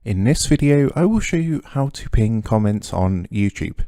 In this video, I will show you how to pin comments on YouTube.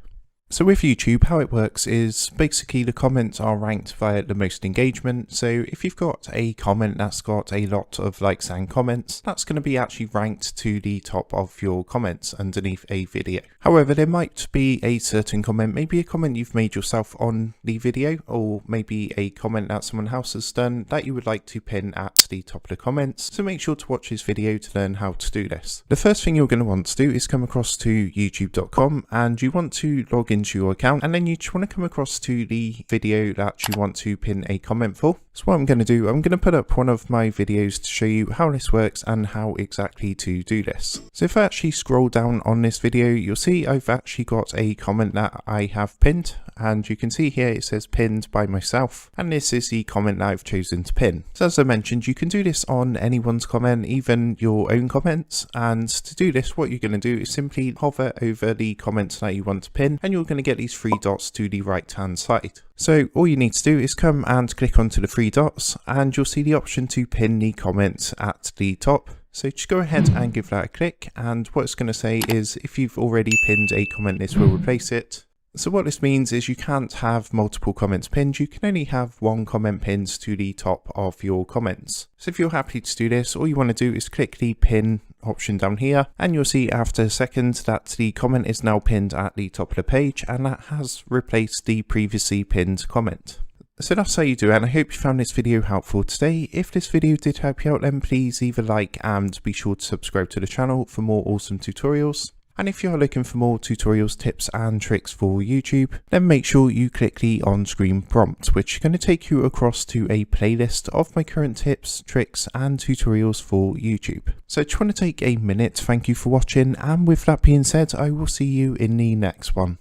So with YouTube, how it works is basically the comments are ranked via the most engagement. So if you've got a comment that's got a lot of likes and comments, that's going to be actually ranked to the top of your comments underneath a video. However, there might be a certain comment, maybe a comment you've made yourself on the video, or maybe a comment that someone else has done that you would like to pin at the top of the comments. So make sure to watch this video to learn how to do this. The first thing you're going to want to do is come across to youtube.com and you want to log into your account, and then you just want to come across to the video that you want to pin a comment for. So what I'm going to do, I'm going to put up one of my videos to show you how this works and how exactly to do this. So if I actually scroll down on this video, you'll see I've actually got a comment that I have pinned, and you can see here it says pinned by myself, and this is the comment that I've chosen to pin. So as I mentioned, you can do this on anyone's comment, even your own comments, and to do this what you're going to do is simply hover over the comments that you want to pin, and you're going to get these three dots to the right hand side. So all you need to do is come and click onto the three dots, and you'll see the option to pin the comments at the top. So just go ahead and give that a click, and what it's going to say is if you've already pinned a comment, this will replace it. So what this means is you can't have multiple comments pinned, you can only have one comment pinned to the top of your comments. So if you're happy to do this, all you want to do is click the pin option down here, and you'll see after a second that the comment is now pinned at the top of the page, and that has replaced the previously pinned comment. So that's how you do it, and I hope you found this video helpful today. If this video did help you out, then please leave a like and be sure to subscribe to the channel for more awesome tutorials. And if you are looking for more tutorials, tips and tricks for YouTube, then make sure you click the on-screen prompt, which is going to take you across to a playlist of my current tips, tricks and tutorials for YouTube. So I just want to take a minute to thank you for watching, and with that being said, I will see you in the next one.